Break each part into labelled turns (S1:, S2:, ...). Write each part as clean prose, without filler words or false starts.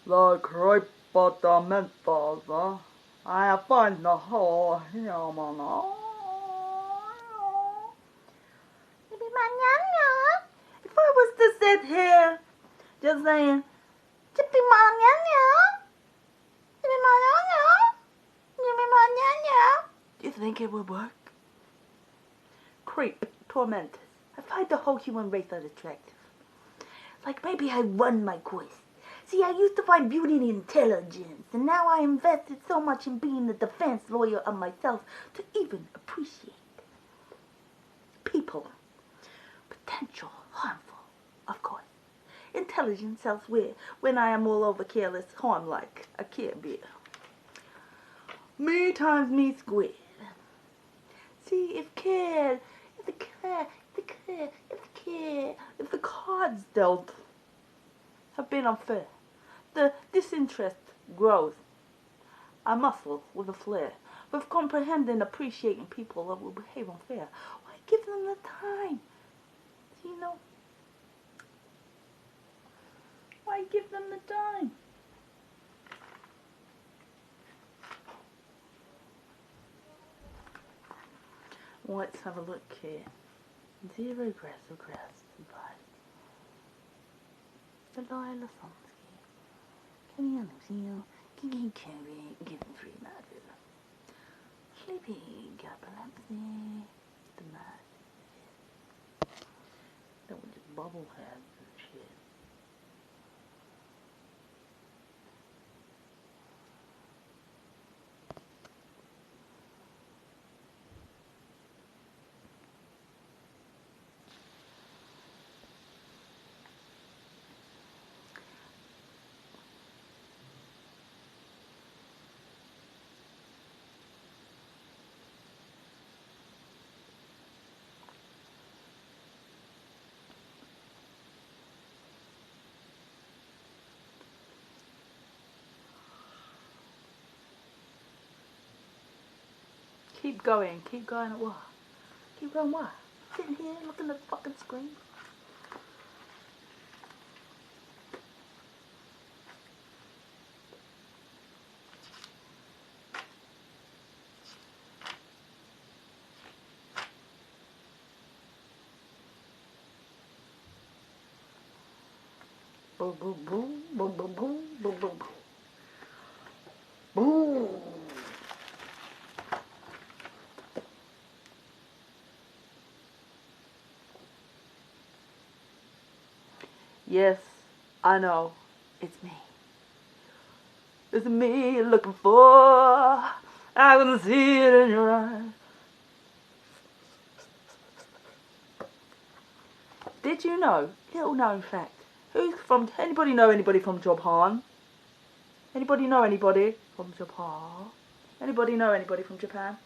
S1: The creeper mentos, I find the whole human. If I was to sit here just saying, Chippy Manana, do you think it would work? Creep, torment. I find the whole human race unattractive. Like maybe I run my quest. See, I used to find beauty in intelligence, and now I invested so much in being a defense lawyer of myself to even appreciate people. Potential harmful, of course. Intelligence elsewhere, when I am all over careless harm like a Care Bear. Me times me squared. See, if the cards dealt have been unfair, the disinterest grows. A muscle with a flair, with comprehending, appreciating people that will behave unfair. Why give them the time? You know? Why give them the time? Let's have a look here. Zero grass or grass advice. Delilah Sonsky. Kenny Anusino. Kiki Kerry. Given free matter. Sleepy. Gabalepsy. The mad. That was just bubble heads and shit. Keep going at what? Keep going what? Sitting here looking at the fucking screen. Boom, boom, boom, boom, boom, boom, boom, boom, boom. Boom. Yes, I know. It's me. It's me you're looking for. I can see it in your eyes. Did you know? Little known fact. Who's from? Anybody know anybody from Japan? Anybody know anybody from Japan? Anybody know anybody from Japan?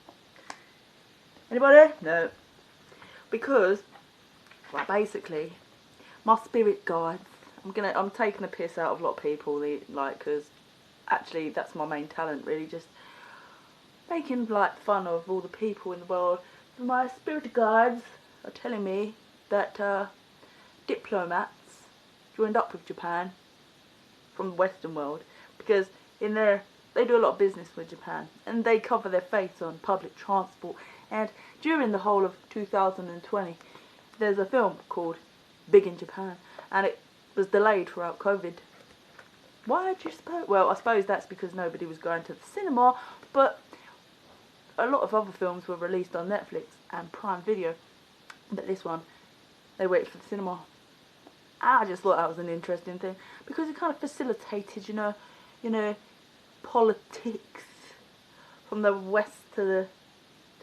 S1: Anybody? No. Because, well, basically, my spirit guides. I'm taking a piss out of a lot of people, like, because actually that's my main talent, really, just making like fun of all the people in the world. My spirit guides are telling me that diplomats joined up with Japan from the Western world, because in there they do a lot of business with Japan, and they cover their face on public transport. And during the whole of 2020, there's a film called Big in Japan, and it was delayed throughout COVID. Why did you suppose? Well, I suppose that's because nobody was going to the cinema, but a lot of other films were released on Netflix and Prime Video, but this one, they waited for the cinema. I just thought that was an interesting thing, because it kind of facilitated, you know, politics from the West to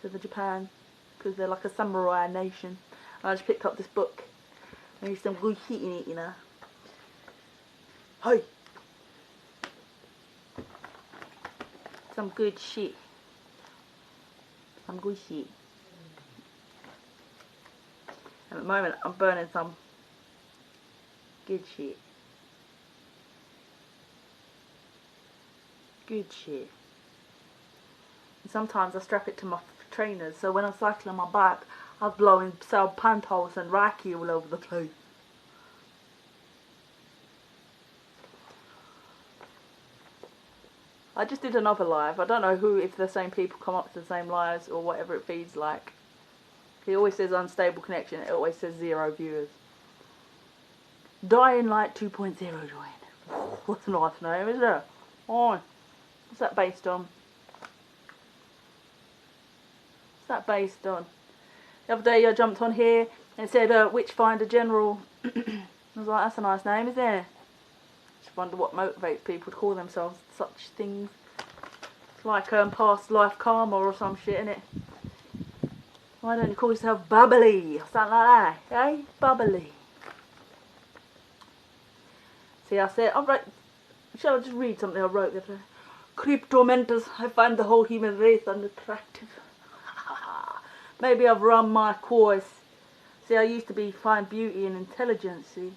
S1: the Japan, because they're like a samurai nation. And I just picked up this book. There's some good shit in it, you know. Hey! Some good shit. Some good shit. And at the moment, I'm burning some good shit. Good shit. And sometimes I strap it to my trainers, so when I'm cycling my bike, I'm blowing sell pantos and raki all over the place. I just did another live. I don't know who, if the same people come up to the same lives or whatever it feeds like. He always says unstable connection. It always says 0 viewers. Dying Light 2.0 joined. What's a nice name, isn't it? Oh, what's that based on? What's that based on? The other day I jumped on here and it said Witchfinder General. I was like, that's a nice name, isn't it? Just wonder what motivates people to call themselves such things. It's like past life karma or some shit, innit? Why don't you call yourself Bubbly or something like that, eh? Bubbly. See, I said, shall I just read something I wrote the other day? Creep tormentors, I find the whole human race unattractive. Maybe I've run my course. See, I used to find beauty in intelligence, see?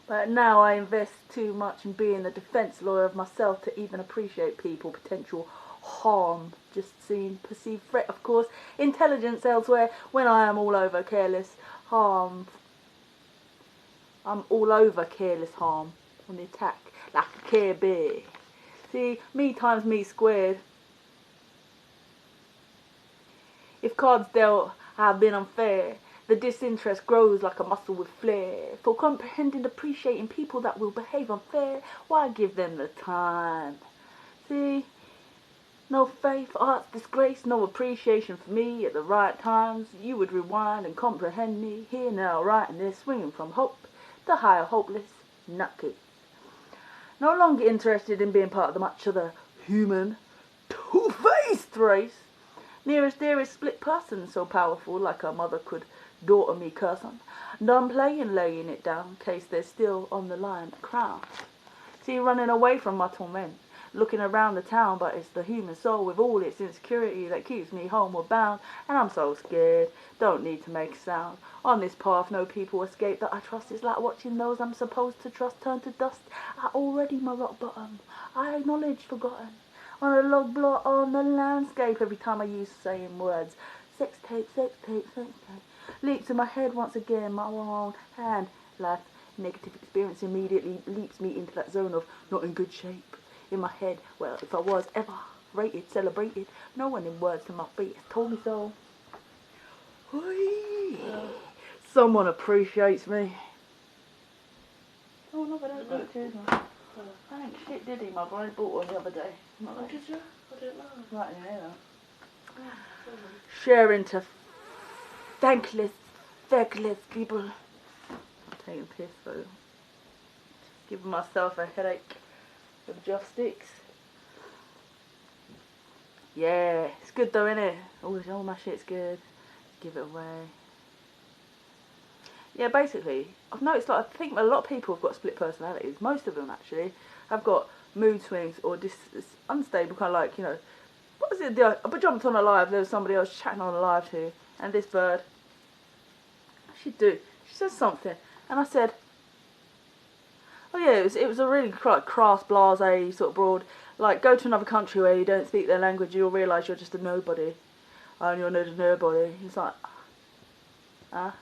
S1: But now I invest too much in being a defense lawyer of myself to even appreciate people, potential harm, just seeing perceived threat, of course, intelligence elsewhere, when I am all over careless harm. I'm all over careless harm on the attack, like a Care Bear. See, me times me squared. If cards dealt have been unfair, the disinterest grows like a muscle with flair. For comprehending, appreciating people that will behave unfair, why give them the time? See, no faith, art's disgrace, no appreciation for me at the right times. You would rewind and comprehend me, here now, right in this, swinging from hope to higher hopeless nutcase. No longer interested in being part of the much of the human two-faced race. Nearest dearest split person so powerful like a mother could daughter me curse on. Done playing, laying it down, case there's still on the line a crown. See, running away from my torment, looking around the town, but it's the human soul with all its insecurity that keeps me homeward bound, and I'm so scared, don't need to make a sound. On this path no people escape that I trust. It's like watching those I'm supposed to trust turn to dust. I already my rock bottom, I acknowledge forgotten. On a log blot on the landscape every time I use the same words. Sex tape, sex tape, sex tape. Leaps in my head once again, my wrong hand. Life, negative experience immediately leaps me into that zone of not in good shape. In my head, well, if I was ever rated, celebrated, no one in words to my feet has told me so. Someone appreciates me. Oh, no, I don't look too much. I think shit did he, my brother bought one the other day.
S2: What did you? I didn't know.
S1: Right in here though. Sharing to thankless, feckless people. Taking piss though. Just giving myself a headache with joss sticks. Yeah, it's good though, innit? All my shit's good. Give it away. Yeah, basically, I've noticed like I think a lot of people have got split personalities. Most of them actually have got mood swings or this unstable kind of like, you know, what was it? I jumped on a live. There was somebody else chatting on a live too, and this bird. She says something, and I said, oh yeah, it was a really quite crass, blasé sort of broad. Like, go to another country where you don't speak their language, you'll realise you're just a nobody. And you're not a nobody. He's like, ah.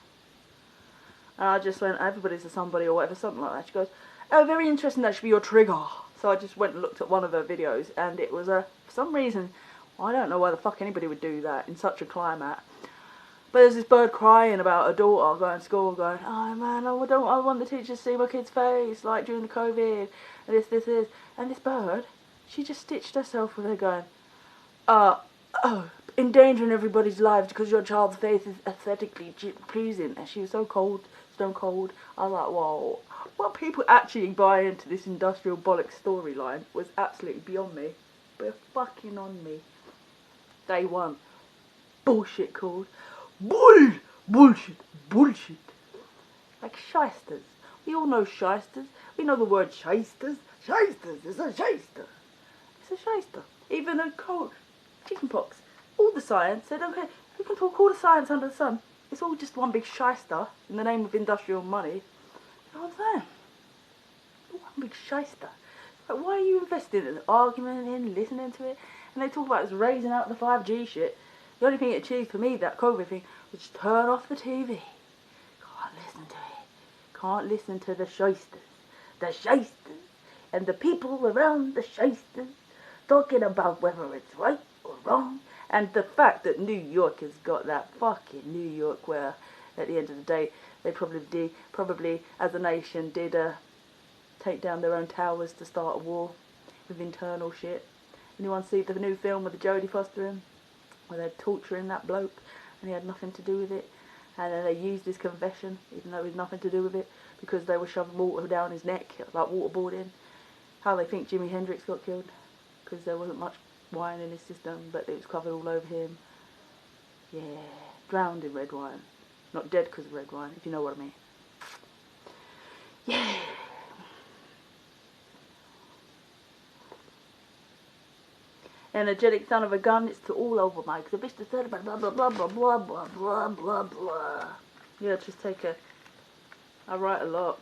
S1: And I just went, everybody's a somebody or whatever, something like that. She goes, oh, very interesting, that should be your trigger. So I just went and looked at one of her videos, and it was for some reason, I don't know why the fuck anybody would do that in such a climate. But there's this bird crying about her daughter going to school, going, oh man, I want the teachers to see my kid's face, like during the COVID, and this. And this bird, she just stitched herself with her going, endangering everybody's lives because your child's face is aesthetically pleasing. And she was so cold, stone cold. I was like, whoa. What people actually buy into this industrial bollocks storyline was absolutely beyond me. But fucking on me. Day one. Bullshit called. Bullshit. Like shysters. We all know shysters. We know the word shysters. Shysters. It's a shyster. It's a shyster. Even a cold chickenpox. All the science said, okay, we can talk all the science under the sun. It's all just one big shyster in the name of industrial money. You know what I'm saying? One big shyster. Like, why are you investing in arguing in, listening to it? And they talk about us raising out the 5G shit. The only thing it achieved for me, that COVID thing, was just turn off the TV. Can't listen to it. Can't listen to the shysters. The shysters. And the people around the shysters. talking about whether it's right or wrong. And the fact that New York has got that fucking New York where, at the end of the day, they probably as a nation, did take down their own towers to start a war with internal shit. Anyone see the new film with the Jodie Foster in, where they're torturing that bloke and he had nothing to do with it? And then they used his confession, even though it had nothing to do with it, because they were shoving water down his neck, like waterboarding. How they think Jimi Hendrix got killed, because there wasn't much wine in his system, but it was covered all over him. Yeah, drowned in red wine. Not dead because of red wine, if you know what I mean. Yeah. Energetic son of a gun, it's all over my exhibition, blah blah blah blah blah blah blah blah blah blah. Yeah, just take a... I write a lot.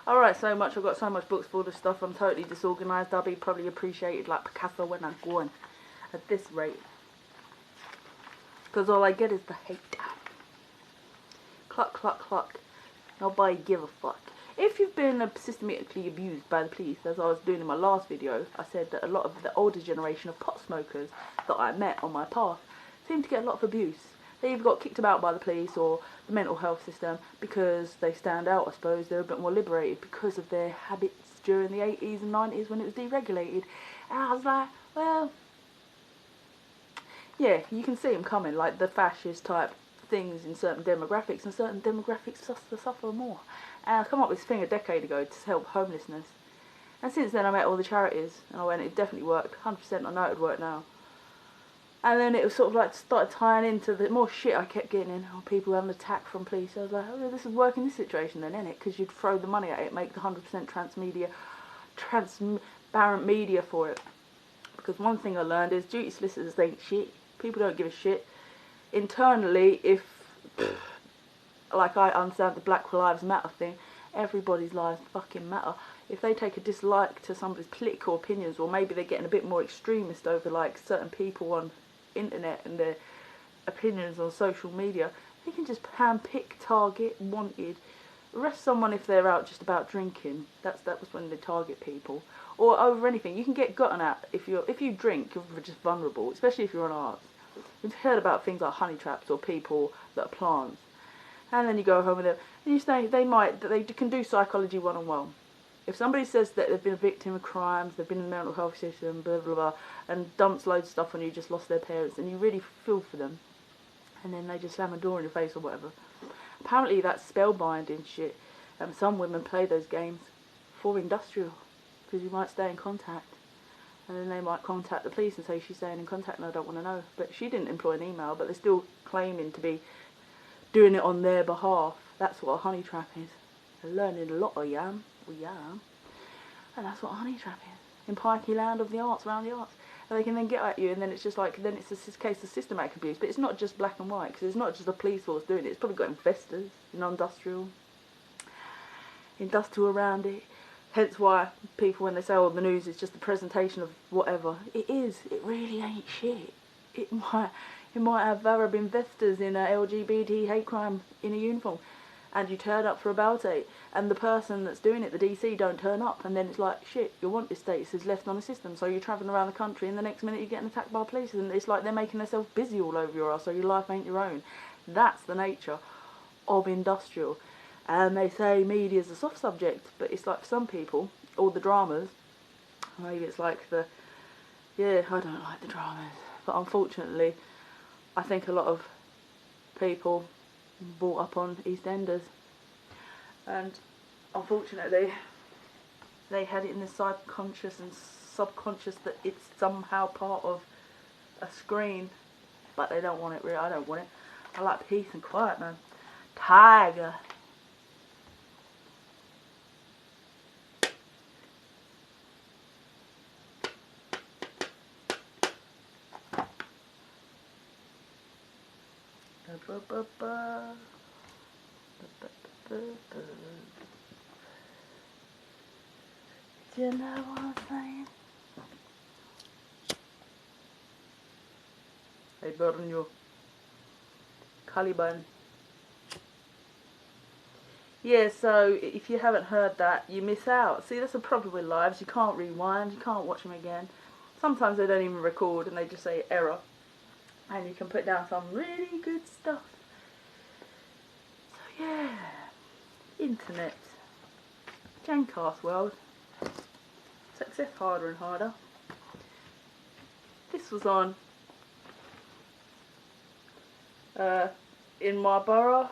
S1: I write so much, I've got so much books full of stuff, I'm totally disorganised. I'll be probably appreciated like Picasso when I'm gone, at this rate. Because all I get is the hate. Cluck, cluck, cluck. Nobody give a fuck. If you've been systematically abused by the police, as I was doing in my last video, I said that a lot of the older generation of pot smokers that I met on my path seem to get a lot of abuse. They either got kicked about by the police or the mental health system because they stand out, I suppose. They're a bit more liberated because of their habits during the 80s and 90s when it was deregulated. And I was like, well, yeah, you can see them coming, like the fascist type things in certain demographics, and certain demographics suffer more. And I come up with this thing a decade ago to help homelessness. And since then I met all the charities, and I went, it definitely worked, 100% I know it would work now. And then it was sort of like started tying into the more shit I kept getting in, or people having attacked from police. I was like, oh, this is working in this situation then, innit? Because you'd throw the money at it, make the 100% transparent media for it. Because one thing I learned is duty solicitors ain't shit. People don't give a shit. Internally, if, like I understand the Black Lives Matter thing, everybody's lives fucking matter. If they take a dislike to somebody's political opinions, or maybe they're getting a bit more extremist over like certain people on internet and their opinions on social media, they can just handpick, target, wanted, arrest someone if they're out just about drinking. That was when they target people, or over anything. You can get gotten at if you drink. You're just vulnerable, especially if you're on arts. You've heard about things like honey traps or people that are plants, and then you go home with them and you say they can do psychology 101. If somebody says that they've been a victim of crimes, they've been in the mental health system, blah blah blah, and dumps loads of stuff on you, just lost their parents, and you really feel for them, and then they just slam a door in your face or whatever. Apparently that's spellbinding shit. Some women play those games for industrial, because you might stay in contact. And then they might contact the police and say she's staying in contact and I don't want to know. But she didn't employ an email, but they're still claiming to be doing it on their behalf. That's what a honey trap is. They're learning a lot of yam. And that's what a honey trap is. In Pikey land of the arts, around the arts. And they can then get at you, and then it's just like, then it's a case of systematic abuse. But it's not just black and white, because it's not just the police force doing it. It's probably got investors, industrial around it. Hence why people, when they say, oh, the news is just a presentation of whatever, it is. It really ain't shit. It might have Arab investors in a LGBT hate crime in a uniform, and you turn up for a bail date, and the person that's doing it, the DC, don't turn up, and then it's like, shit, your wanted status is left on the system, so you're travelling around the country, and the next minute you're getting attacked by police, and it's like they're making themselves busy all over your ass, so your life ain't your own. That's the nature of industrial. And they say media's a soft subject, but it's like for some people, all the dramas, maybe it's like yeah, I don't like the dramas, but unfortunately, I think a lot of people brought up on EastEnders, and unfortunately, they had it in the subconscious and subconscious that it's somehow part of a screen, but they don't want it really. I don't want it. I like peace and quiet, man. Tiger. Do you know what I'm saying? I burn you. Caliban. Yeah, so if you haven't heard that, you miss out. See, that's the problem with lives. You can't rewind. You can't watch them again. Sometimes they don't even record and they just say error. And you can put down some really good stuff. So yeah, internet. Jancast world. Success harder and harder. This was on in my borough.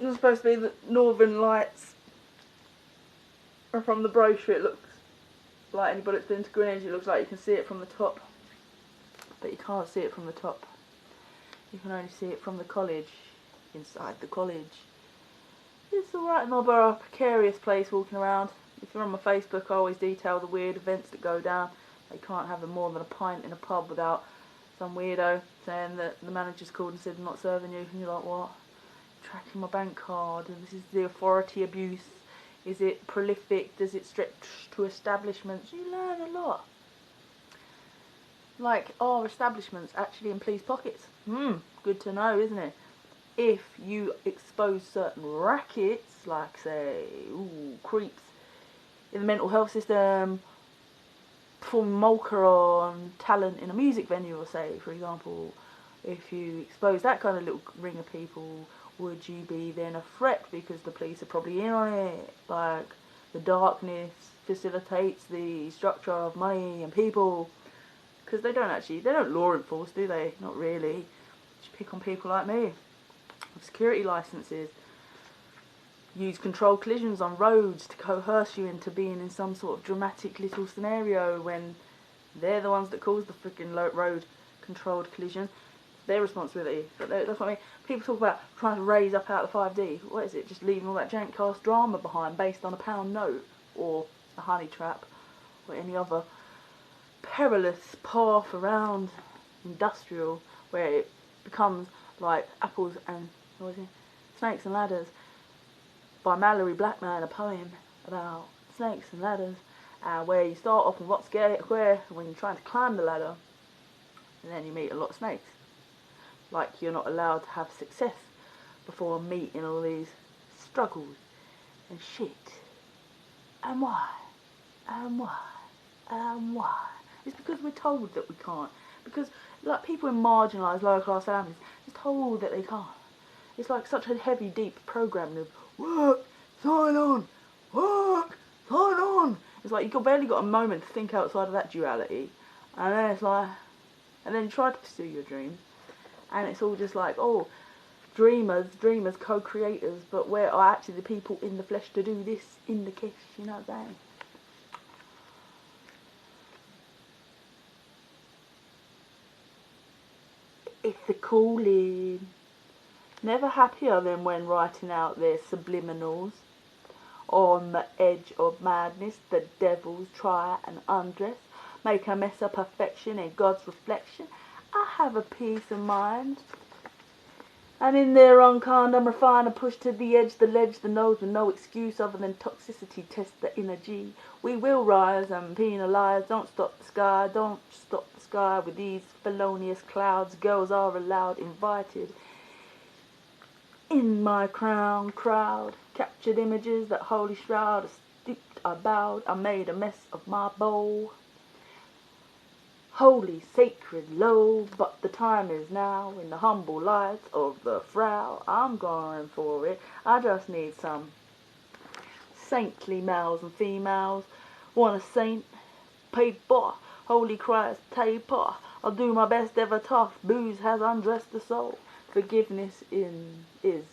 S1: It was supposed to be the Northern Lights. And from the brochure it looks like, anybody that's been to Greenwich, it looks like you can see it from the top. But you can't see it from the top. You can only see it from the college, inside the college. It's alright in my borough, precarious place walking around. If you're on my Facebook, I always detail the weird events that go down. They can't have more than a pint in a pub without some weirdo saying that the manager's called and said I'm not serving you, and you're like, what? Tracking my bank card, and this is the authority abuse. Is it prolific? Does it stretch to establishments? You learn a lot. Like, are establishments actually in police pockets? Good to know, isn't it? If you expose certain rackets, like say, creeps in the mental health system, performing mulca on talent in a music venue, or say, for example, if you expose that kind of little ring of people, would you be then a threat because the police are probably in on it? Like, the darkness facilitates the structure of money and people, because they don't law enforce, do they? Not really. Just pick on people like me with security licenses. Use controlled collisions on roads to coerce you into being in some sort of dramatic little scenario when they're the ones that cause the freaking road controlled collision. Their responsibility. But that's what I mean. People talk about trying to raise up out of the 5D. What is it? Just leaving all that jankcast drama behind based on a £1 note or a honey trap or any other perilous path around industrial where it becomes like apples and snakes and ladders by Mallory Blackman, a poem about snakes and ladders, where you start off with what's square when you're trying to climb the ladder, and then you meet a lot of snakes. Like, you're not allowed to have success before meeting all these struggles and shit. And why? And why? And why? It's because we're told that we can't. Because, like, people in marginalised lower class families, it's told that they can't. It's like such a heavy, deep programming of work, sign on, work, sign on. It's like you've barely got a moment to think outside of that duality, and then it's like, and then you try to pursue your dreams, and it's all just like, oh, dreamers, co-creators, but where are actually the people in the flesh to do this in the kiss? You know what I'm saying? It's the calling. Never happier than when writing out their subliminals. On the edge of madness, the devils try and undress, make a mess of perfection in God's reflection. I have a peace of mind. And in their unkind, I'm refined and pushed to the edge, the ledge, the nose, with no excuse other than toxicity. Test the energy. We will rise and penalise. Don't stop the sky, don't stop the sky with these felonious clouds. Girls are allowed, invited. In my crown crowd, captured images that holy shroud. I stooped, I bowed, I made a mess of my bowl. Holy, sacred, low, but the time is now. In the humble light of the Frau, I'm going for it. I just need some saintly males and females. Want a saint? Paper, holy Christ, taper. I'll do my best ever tough. Booze has undressed the soul. Forgiveness is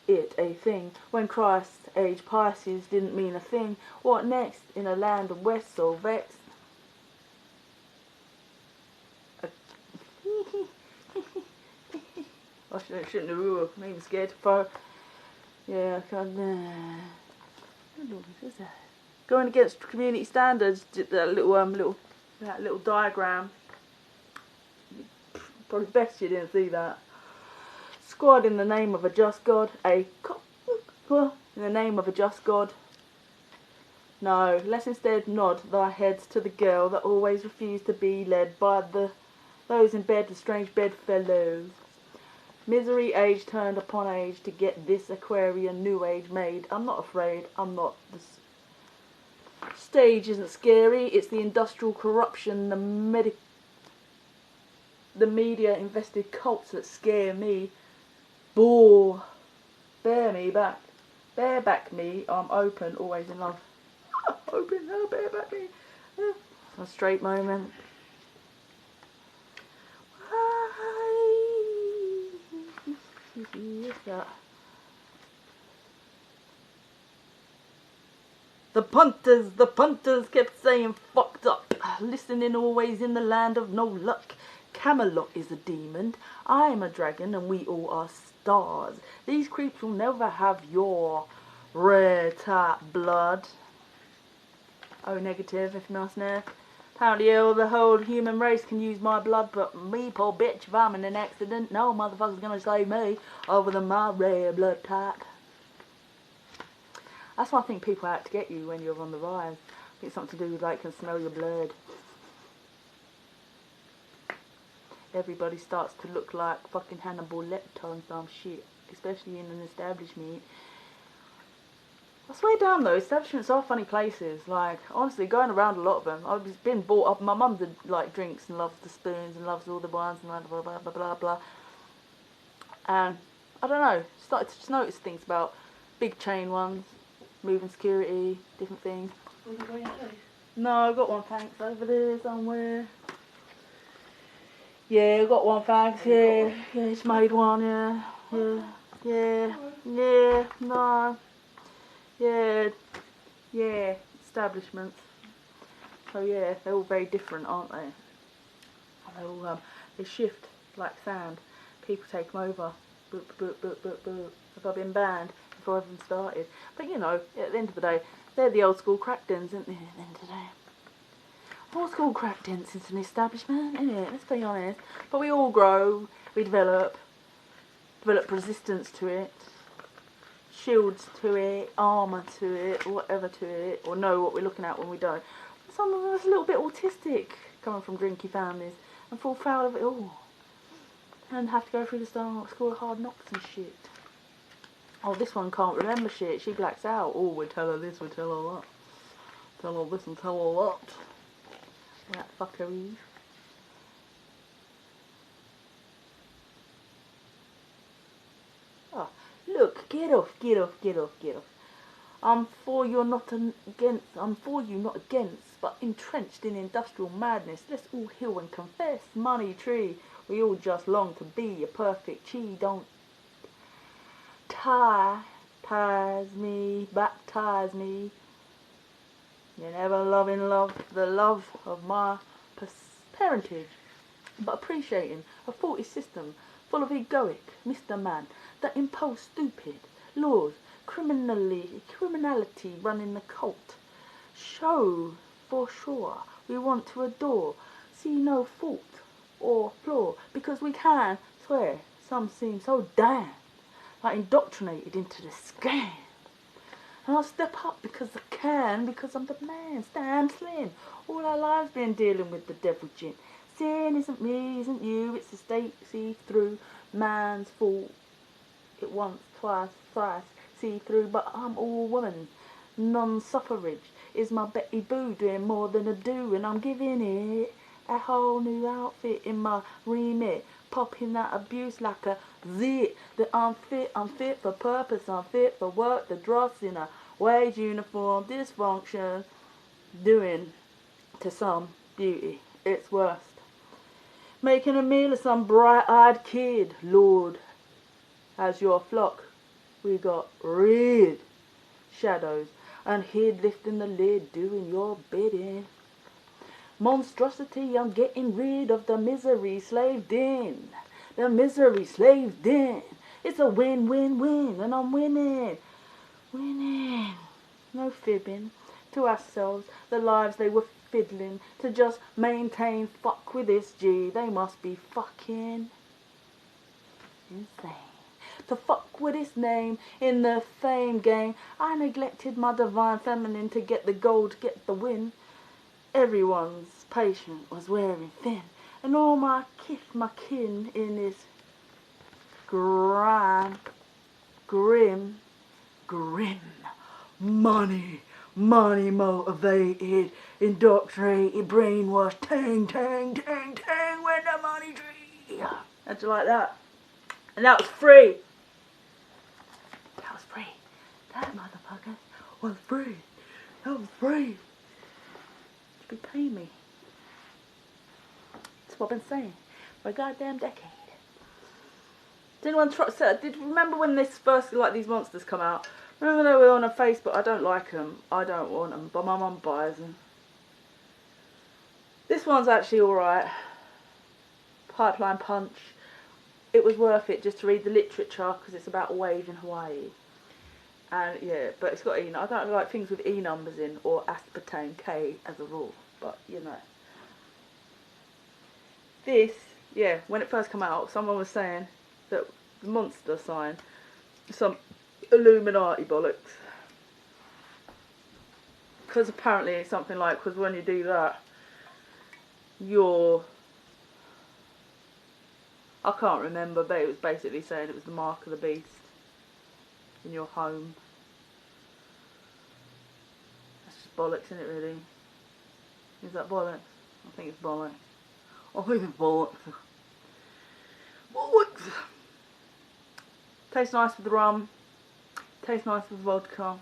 S1: it a thing? When Christ, age Pisces, didn't mean a thing. What next? In a land of West so vexed. I shouldn't have made me scared to throw. Yeah, I can't. Going against community standards. That little diagram. Probably best you didn't see that. Squad in the name of a just God. In the name of a just God. No, let's instead nod thy heads to the girl that always refused to be led by those in bed with strange bedfellows. Misery age turned upon age to get this Aquarian new age made. I'm not afraid. I'm not. The stage isn't scary. It's the industrial corruption, the media invested cults that scare me. Bear me back. Bear back me. I'm open, always in love. Open, bear back me. A straight moment. What's that? The punters kept saying fucked up. Listening always in the land of no luck. Camelot is a demon, I am a dragon, and we all are stars. These creeps will never have your rare type blood. Oh, negative, if not snare. Apparently the whole human race can use my blood, but me, poor bitch, if I'm in an accident, no motherfucker's gonna save me over than my rare blood type. That's why I think people out to get you when you're on the rise. I think it's something to do with, like, can smell your blood. Everybody starts to look like fucking Hannibal Lecter and some shit, especially in an establishment. I swear down though, establishments are funny places. Like, honestly, going around a lot of them, I've been brought up. My mum did like drinks and loves the spoons and loves all the wines and blah blah blah blah blah. And I don't know, started to just notice things about big chain ones, moving security, different things. No, I've got one, thanks, over there somewhere. Yeah, I've got one, thanks, yeah. Yeah, it's made one, yeah. Yeah, no. Yeah, establishments. So yeah, they're all very different, aren't they? They all, they shift like sand. People take them over. Boop, boop, boop, boop, boop. Have I been banned before I've even started? But you know, at the end of the day, they're the old school crack dens, aren't they, at the end of the day? Old school crack dens is an establishment, isn't it? Let's be honest. But we all grow, we develop resistance to it, shields to it, armour to it, whatever to it, or know what we're looking at when we don't. Some of us a little bit autistic, coming from drinky families, and fall foul of it all. And have to go through the school of hard knocks and shit. Oh, this one can't remember shit, she blacks out. Oh, we tell her this, we tell her that. Tell her this and tell her that. That fuckery. Oh, look, get off. I'm for you, not against, but entrenched in industrial madness. Let's all heal and confess. Money tree, we all just long to be a perfect chi. Don't baptize me. You're never loving the love of my parentage, but appreciating a faulty system full of egoic Mr. Man that impose stupid laws, criminality running the cult. Show for sure we want to adore, see no fault or flaw, because we can swear some seem so damn like indoctrinated into the scam. And I'll step up because I can, because I'm the man, stand slim. All our lives been dealing with the devil gin. Sin isn't me, isn't you, it's the state see-through man's fault. It once, twice, thrice, see-through, but I'm all woman. Non-suffrage is my Betty Boo, doing more than a do, and I'm giving it a whole new outfit in my remit. Popping that abuse like a zit. That I'm fit for purpose, I'm fit for work. The dross in a wage uniform, dysfunction, doing to some beauty its worst. Making a meal of some bright-eyed kid, Lord, as your flock we got rid shadows and hid, lifting the lid, doing your bidding. Monstrosity, I'm getting rid of the misery slaved in. The misery slaved in. It's a win-win-win, and I'm winning. Winning. No fibbing to ourselves, the lives they were fiddling to just maintain. Fuck with this G, they must be fucking insane. To fuck with his name in the fame game. I neglected my divine feminine to get the gold, get the win. Everyone's patient was wearing thin, and all my kin in his grim, money motivated, indoctrinated, brainwashed, tang, when the money tree. How'd you like that? And that was free. That was free. That motherfucker was free. That was free. Should be paying me. That's what I've been saying for a goddamn decade. Did anyone did you remember when this first, like, these monsters come out? Remember they were on a Facebook? I don't like them. I don't want them, but my mum buys them. This one's actually alright. Pipeline Punch. It was worth it just to read the literature because it's about a wave in Hawaii. And yeah, but it's got E. I don't like things with E numbers in or aspartame K as a rule, but you know. This, yeah, when it first came out, someone was saying that the monster sign, some Illuminati bollocks. Because apparently it's something like, because when you do that, I can't remember, but it was basically saying it was the mark of the beast in your home. That's just bollocks, isn't it, really? Is that bollocks? I think it's bollocks. I think it's bollocks. Bollocks! Tastes nice with the rum. Tastes nice with vodka.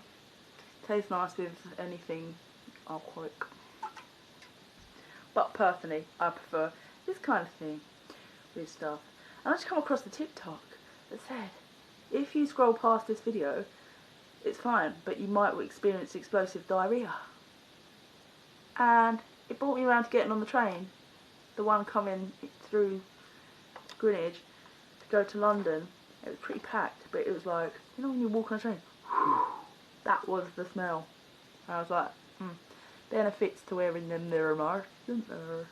S1: Tastes nice with anything alcoholic. But personally, I prefer this kind of thing with stuff. And I just come across the TikTok that said, if you scroll past this video, it's fine, but you might experience explosive diarrhea. And it brought me around to getting on the train, the one coming through Greenwich to go to London. It was pretty packed, but it was like, you know when you walk on a train, that was the smell. And I was like, benefits to wearing them mirror masks, isn't there?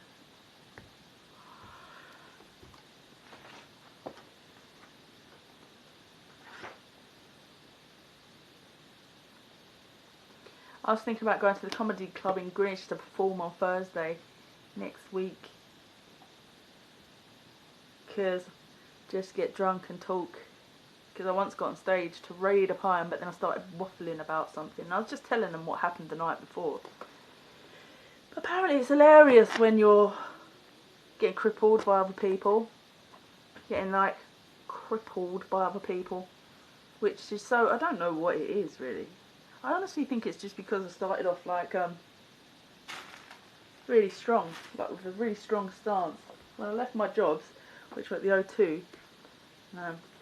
S1: I was thinking about going to the comedy club in Greenwich to perform on Thursday next week. Because just get drunk and talk. Because I once got on stage to read a poem, but then I started waffling about something. And I was just telling them what happened the night before. But apparently it's hilarious when you're getting crippled by other people. Getting, like, crippled by other people. Which is so, I don't know what it is, really. I honestly think it's just because I started off, like, really strong. Like, with a really strong stance. When I left my jobs, which were at the O2,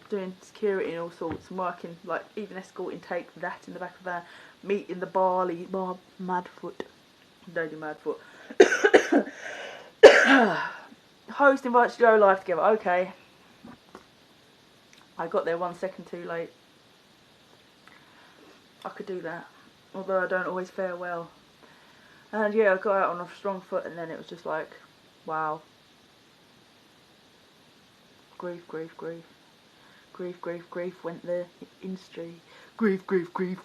S1: doing security and all sorts, and working, like, even escorting Take That in the back of the van, meeting the Madfoot. Don't do Madfoot. Host invites you to go live together. Okay. I got there 1 second too late. I could do that, although I don't always fare well. And yeah, I got out on a strong foot, and then it was just like, wow. Grief went the industry. Grief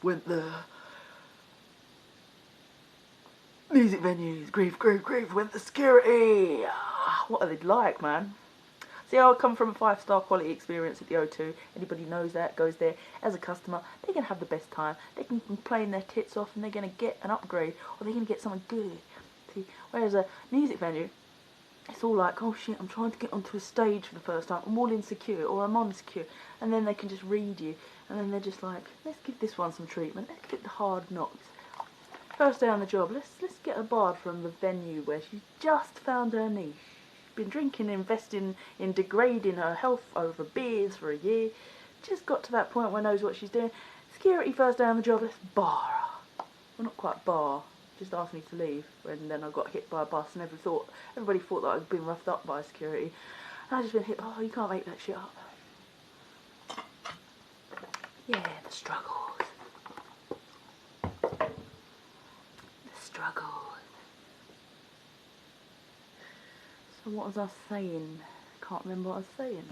S1: went the music venues. Grief went the security. What are they like, man? See, I come from a 5-star quality experience at the O2. Anybody knows that, goes there as a customer, they're going to have the best time. They can complain their tits off and they're going to get an upgrade, or they're going to get something good. See, whereas a music venue, it's all like, oh shit, I'm trying to get onto a stage for the first time, I'm all insecure, or I'm insecure, and then they can just read you, and then they're just like, let's give this one some treatment, let's get the hard knocks. First day on the job, let's get a bard from the venue where she just found her niche. Been drinking, investing in degrading her health over beers for a year. Just got to that point where knows what she's doing. Security first day on the job, let's bar her. Well, not quite bar, just asked me to leave. And then I got hit by a bus, and everybody thought that I'd been roughed up by security. And I just been hit. Oh, you can't make that shit up. Yeah, the struggles. The struggles. So what was I saying? Can't remember what I was saying.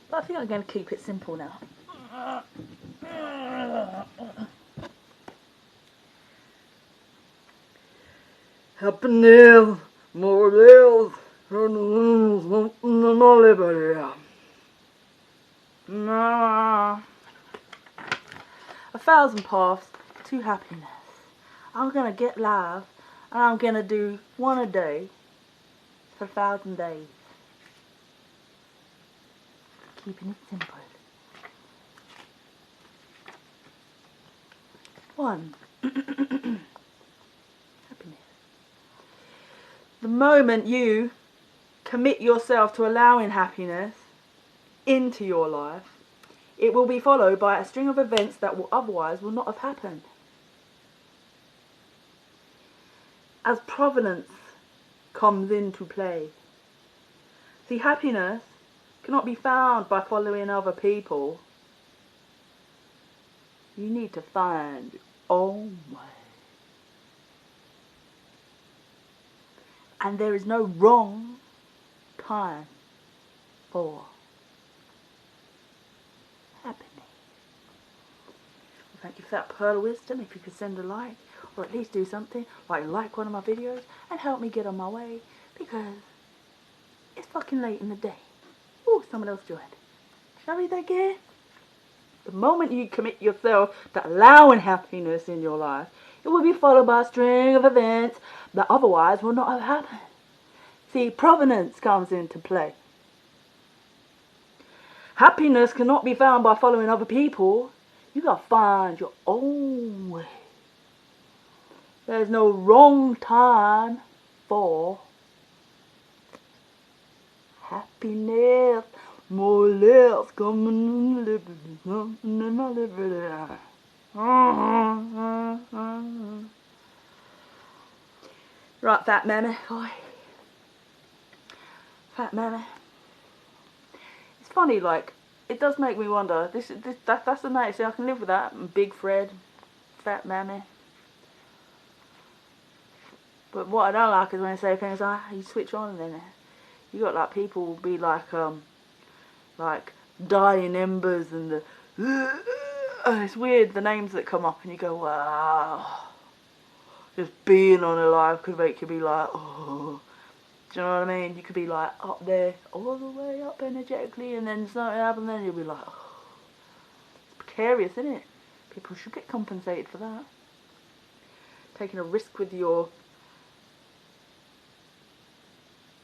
S1: But I think I'm going to keep it simple now. Happiness, more bills, 1,000 paths to happiness. I'm gonna get live and I'm gonna do one a day for 1,000 days. Keeping it simple. 1. Happiness. The moment you commit yourself to allowing happiness into your life, it will be followed by a string of events that will otherwise will not have happened. As providence comes into play. See, happiness cannot be found by following other people. You need to find your own way. And there is no wrong time for happiness. Well, thank you for that pearl of wisdom. If you could send a like, or at least do something, like one of my videos, and help me get on my way, because it's fucking late in the day. Ooh, someone else joined. Shall I read that again? The moment you commit yourself to allowing happiness in your life, it will be followed by a string of events that otherwise will not have happened. See, provenance comes into play. Happiness cannot be found by following other people. You gotta find your own way. There's no wrong time for happiness. More or less coming in liberty, something in my liberty. Right, fat mammy. Oi. Fat mammy. It's funny, like, it does make me wonder. That's the night. See, I can live with that. And Big Fred, fat mammy. But what I don't like is when they say things like, you switch on and then you got like people will be like dying embers and the it's weird the names that come up and you go, wow, just being on alive could make you be like, oh, do you know what I mean? You could be like up there all the way up energetically and then something happens and then you'll be like, oh. It's precarious, isn't it? People should get compensated for that. Taking a risk with your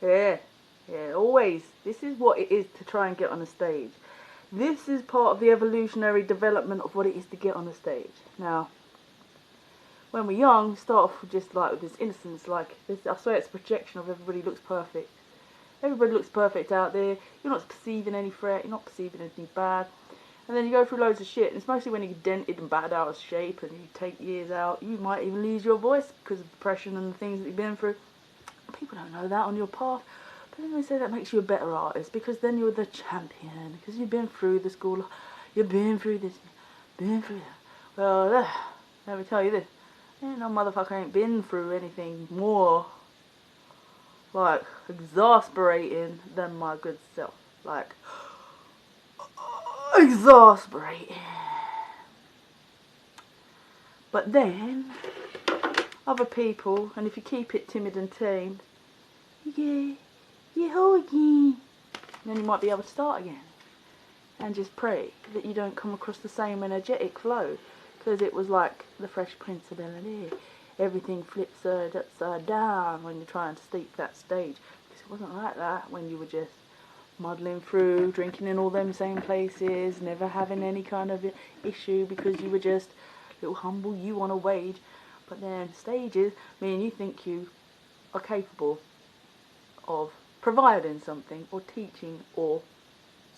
S1: yeah, always. This is what it is to try and get on a stage. This is part of the evolutionary development of what it is to get on a stage. Now, when we're young, we start off with just like with this innocence, like this. I swear it's a projection of everybody looks perfect. Everybody looks perfect out there. You're not perceiving any threat. You're not perceiving anything bad. And then you go through loads of shit. And it's mostly when you get dented and bad out of shape and you take years out. You might even lose your voice because of depression and the things that you've been through. People don't know that on your path. But then they say that makes you a better artist because then you're the champion. Because you've been through the school. You've been through this. Been through that. Well, let me tell you this. Ain't no motherfucker ain't been through anything more like exasperating than my good self. Like exasperating. But then other people, and if you keep it timid and tamed, ho again. Then you might be able to start again. And just pray that you don't come across the same energetic flow. Because it was like the Fresh Prince of Bel-Air. Everything flips upside down when you're trying to sleep that stage. Because it wasn't like that when you were just muddling through, drinking in all them same places, never having any kind of issue because you were just little humble you on a wage. But then stages mean you think you are capable of providing something or teaching or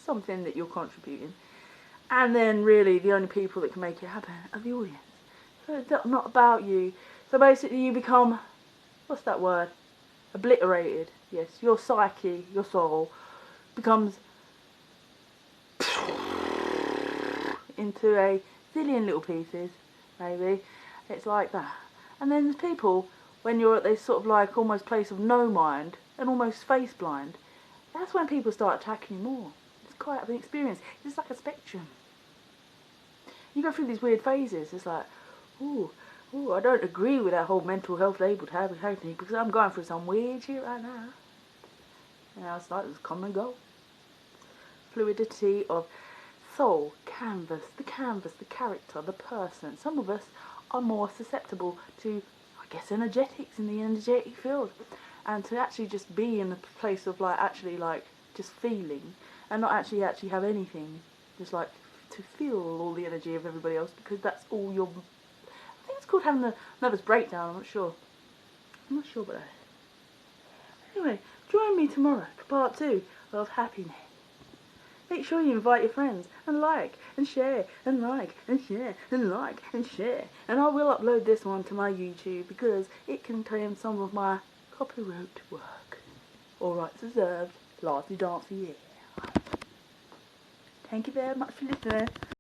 S1: something that you're contributing. And then really the only people that can make it happen are the audience. So it's not about you. So basically you become, what's that word? Obliterated. Yes, your psyche, your soul becomes into a zillion little pieces, maybe. It's like that. And then there's people, when you're at this sort of like almost place of no mind and almost face blind, that's when people start attacking you more. It's quite an experience. It's like a spectrum. You go through these weird phases. It's like, ooh, I don't agree with that whole mental health label thing because I'm going through some weird shit right now. And I was like, it's come and go. Fluidity of soul, canvas, the character, the person. Some of us are more susceptible to, I guess, energetics in the energetic field. And to actually just be in a place of like actually like just feeling and not actually have anything. Just like to feel all the energy of everybody else, because that's all your, I think it's called having the nervous breakdown, I'm not sure about that. Anyway, join me tomorrow for part 2 of happiness. Make sure you invite your friends and like and share and like and share and like and share. And I will upload this one to my YouTube because it contains some of my copyright work. All rights reserved. Largely dancey, yeah. Thank you very much for listening.